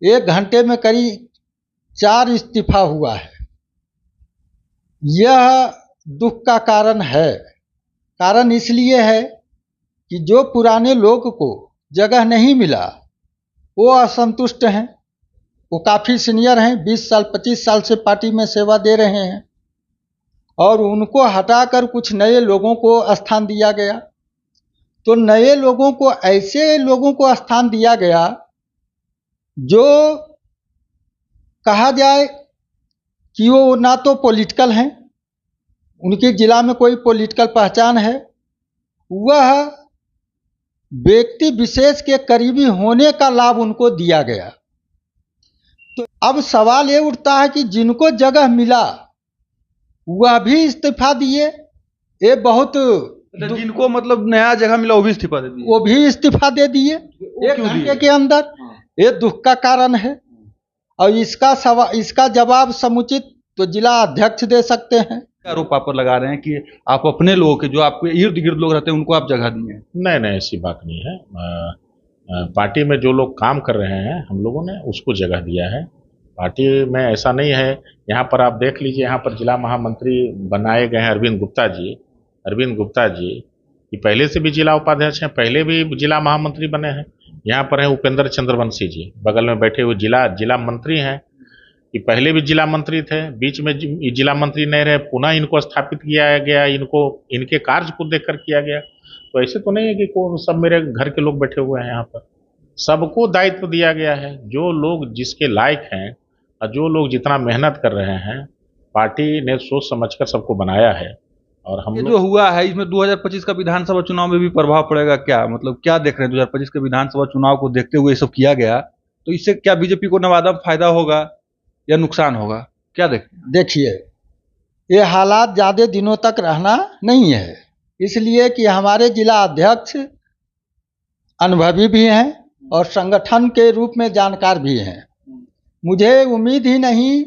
1 घंटे में करीब 4 इस्तीफा हुआ है। यह दुख का कारण है। कारण इसलिए है कि जो पुराने लोग को जगह नहीं मिला वो असंतुष्ट हैं। वो काफ़ी सीनियर हैं, 20 साल 25 साल से पार्टी में सेवा दे रहे हैं और उनको हटाकर कुछ नए लोगों को स्थान दिया गया। तो नए लोगों को, ऐसे लोगों को स्थान दिया गया जो कहा जाए कि वो ना तो पॉलिटिकल हैं, उनके जिला में कोई पॉलिटिकल पहचान है, वह व्यक्ति विशेष के करीबी होने का लाभ उनको दिया गया। तो अब सवाल ये उठता है कि जिनको जगह मिला वह भी इस्तीफा दिए। ये बहुत जिनको मतलब नया जगह मिला वो भी इस्तीफा दे दिए, वो भी इस्तीफा दे दिए 1 घंटे के अंदर। ये दुख का कारण है और इसका जवाब समुचित तो जिला अध्यक्ष दे सकते हैं। आरोप आप पर लगा रहे हैं कि आप अपने लोगों के, जो आपके इर्द गिर्द लोग रहते हैं, उनको आप जगह दिए हैं। नहीं, ऐसी बात नहीं है। पार्टी में जो लोग काम कर रहे हैं हम लोगों ने उसको जगह दिया है। पार्टी में ऐसा नहीं है। यहाँ पर आप देख लीजिए, यहाँ पर जिला महामंत्री बनाए गए हैं अरविंद गुप्ता जी ये पहले से भी जिला उपाध्यक्ष हैं, पहले भी जिला महामंत्री बने हैं। यहाँ पर हैं उपेंद्र चंद्रवंशी जी, बगल में बैठे हुए जिला मंत्री हैं। ये पहले भी जिला मंत्री थे, बीच में जिला मंत्री नहीं रहे, पुनः इनको स्थापित किया गया, इनके कार्य को देखकर किया गया। तो ऐसे तो नहीं है कि सब मेरे घर के लोग बैठे हुए हैं। यहाँ पर सबको दायित्व दिया गया है। जो लोग जिसके लायक हैं और जो लोग जितना मेहनत कर रहे हैं, पार्टी ने सोच समझकर सबको बनाया है। और हम ये जो हुआ है इसमें 2025 का विधानसभा चुनाव में भी प्रभाव पड़ेगा क्या? मतलब क्या देख रहे हैं 2025 के विधानसभा चुनाव को देखते हुए ये सब किया गया, तो इससे क्या बीजेपी को नवादा फायदा होगा या नुकसान होगा, क्या देखिए, ये हालात ज़्यादा दिनों तक रहना नहीं है, इसलिए कि हमारे जिला अध्यक्ष अनुभवी भी हैं और संगठन के रूप में जानकार भी हैं। मुझे उम्मीद ही नहीं,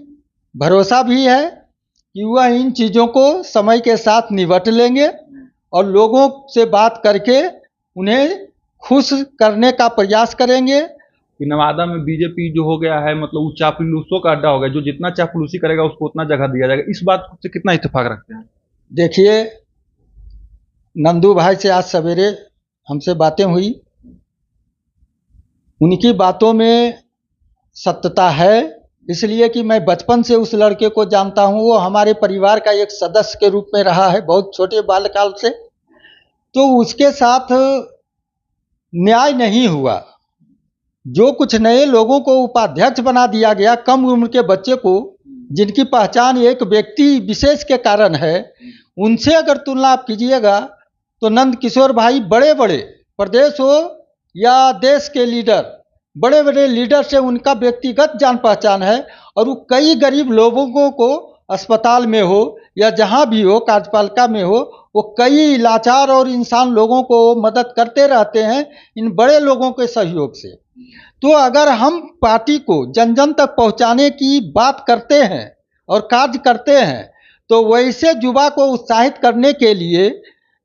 भरोसा भी है कि वह इन चीज़ों को समय के साथ निपट लेंगे और लोगों से बात करके उन्हें खुश करने का प्रयास करेंगे। कि नवादा में बीजेपी जो हो गया है, मतलब वो चापलूसों का अड्डा हो गया, जो जितना चापलूसी करेगा उसको उतना जगह दिया जाएगा, इस बात से कितना इत्तेफाक रखते हैं? देखिए, नंदू भाई से आज सवेरे हमसे बातें हुई, उनकी बातों में सत्यता है, इसलिए कि मैं बचपन से उस लड़के को जानता हूँ। वो हमारे परिवार का एक सदस्य के रूप में रहा है बहुत छोटे बालकाल से। तो उसके साथ न्याय नहीं हुआ। जो कुछ नए लोगों को उपाध्यक्ष बना दिया गया, कम उम्र के बच्चे को, जिनकी पहचान एक व्यक्ति विशेष के कारण है, उनसे अगर तुलना आप कीजिएगा तो नंद किशोर भाई बड़े बड़े प्रदेश हो या देश के लीडर, बड़े बड़े लीडर से उनका व्यक्तिगत जान पहचान है और वो कई गरीब लोगों को अस्पताल में हो या जहाँ भी हो, कार्यपालिका में हो, वो कई लाचार और इंसान लोगों को मदद करते रहते हैं इन बड़े लोगों के सहयोग से। तो अगर हम पार्टी को जन जन तक पहुंचाने की बात करते हैं और कार्य करते हैं, तो वैसे युवा को उत्साहित करने के लिए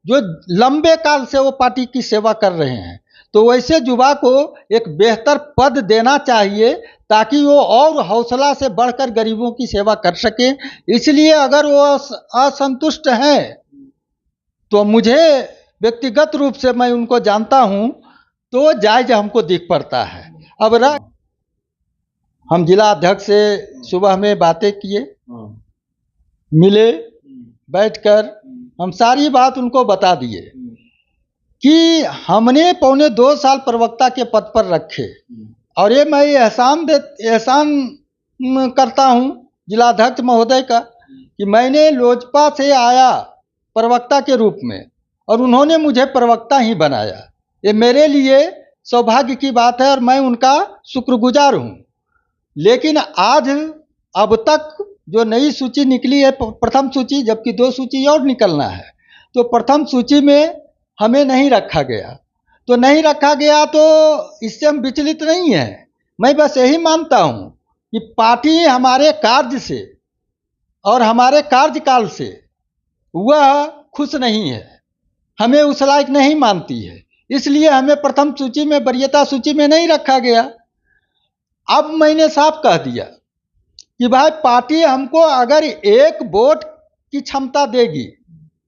जो लंबे काल से वो पार्टी की सेवा कर रहे हैं, तो वैसे युवा को एक बेहतर पद देना चाहिए ताकि वो और हौसला से बढ़कर गरीबों की सेवा कर सके। इसलिए अगर वो असंतुष्ट हैं तो मुझे व्यक्तिगत रूप से, मैं उनको जानता हूं, तो जायज हमको दिख पड़ता है। अब हम जिला अध्यक्ष से सुबह में बातें किए, मिले, बैठकर हम सारी बात उनको बता दिए कि हमने 2.25 साल प्रवक्ता के पद पर रखे और ये मैं एहसान करता हूँ जिलाध्यक्ष महोदय का कि मैंने लोजपा से आया प्रवक्ता के रूप में और उन्होंने मुझे प्रवक्ता ही बनाया। ये मेरे लिए सौभाग्य की बात है और मैं उनका शुक्रगुजार हूँ। लेकिन आज अब तक जो नई सूची निकली है, प्रथम सूची, जबकि 2 सूची और निकलना है, तो प्रथम सूची में हमें नहीं रखा गया। तो नहीं रखा गया तो इससे हम विचलित नहीं हैं। मैं बस यही मानता हूँ कि पार्टी हमारे कार्य से और हमारे कार्यकाल से वह खुश नहीं है, हमें उस लायक नहीं मानती है, इसलिए हमें प्रथम सूची में, वरीयता सूची में नहीं रखा गया। अब मैंने साफ कह दिया कि भाई पार्टी हमको अगर 1 वोट की क्षमता देगी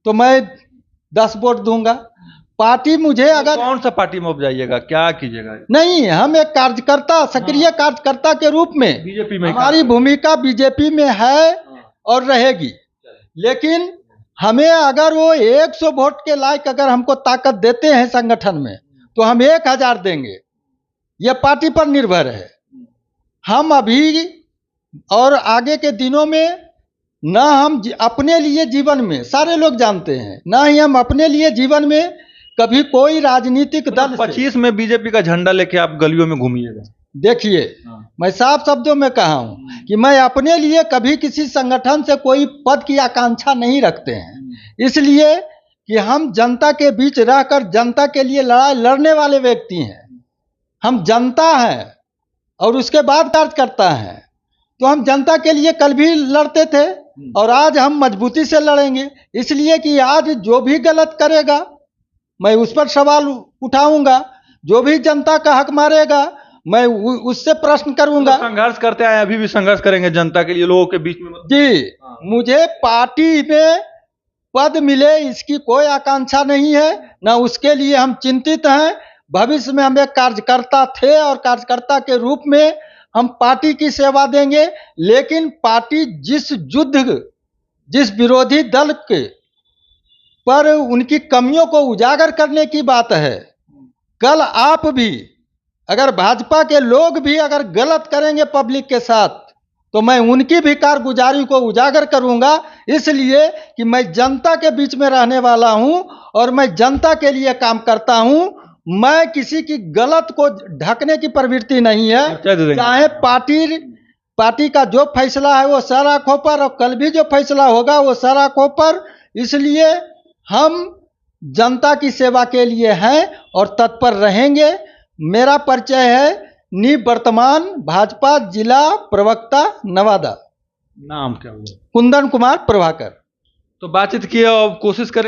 तो मैं 10 वोट दूंगा। पार्टी मुझे अगर कौन सा पार्टी में आप जाइएगा, क्या कीजिएगा? नहीं, हम एक कार्यकर्ता, सक्रिय कार्यकर्ता के रूप में बीजेपी में हमारी भूमिका बीजेपी में है और रहेगी। लेकिन हमें अगर वो 100 वोट के लायक अगर हमको ताकत देते हैं संगठन में तो हम 1000 देंगे। ये पार्टी पर निर्भर है। हम अभी और आगे के दिनों में न हम अपने लिए जीवन में, सारे लोग जानते हैं, न ही हम अपने लिए जीवन में कभी कोई राजनीतिक दल 25 में बीजेपी का झंडा लेके आप गलियों में घूमिएगा। देखिए, मैं साफ शब्दों में कहा हूं कि मैं अपने लिए कभी किसी संगठन से कोई पद की आकांक्षा नहीं रखते हैं, इसलिए कि हम जनता के बीच रहकर जनता के लिए लड़ाई लड़ने वाले व्यक्ति हैं। हम जनता हैं और उसके बाद कार्यकर्ता हैं। तो हम जनता के लिए कल भी लड़ते थे और आज हम मजबूती से लड़ेंगे, इसलिए कि आज जो भी गलत करेगा मैं उस पर सवाल उठाऊंगा, जो भी जनता का हक मारेगा मैं उससे प्रश्न करूंगा। तो संघर्ष करते आए, अभी भी संघर्ष करेंगे जनता के लिए, लोगों के बीच में। जी, मुझे पार्टी में पद मिले इसकी कोई आकांक्षा नहीं है, ना उसके लिए हम चिंतित हैं। भविष्य में हम एक कार्यकर्ता थे और कार्यकर्ता के रूप में हम पार्टी की सेवा देंगे। लेकिन पार्टी जिस विरोधी दल के पर उनकी कमियों को उजागर करने की बात है, कल आप भी अगर भाजपा के लोग भी अगर गलत करेंगे पब्लिक के साथ तो मैं उनकी भी कारगुजारी को उजागर करूंगा, इसलिए कि मैं जनता के बीच में रहने वाला हूं और मैं जनता के लिए काम करता हूं। मैं किसी की गलत को ढकने की प्रवृत्ति नहीं है। चाहे पार्टी का जो फैसला है वो सराखों पर, और कल भी जो फैसला होगा वो सराखों पर। इसलिए हम जनता की सेवा के लिए हैं और तत्पर रहेंगे। मेरा परिचय है निवर्तमान भाजपा जिला प्रवक्ता नवादा। नाम क्या हुआ? कुंदन कुमार प्रभाकर। तो बातचीत की और कोशिश करें।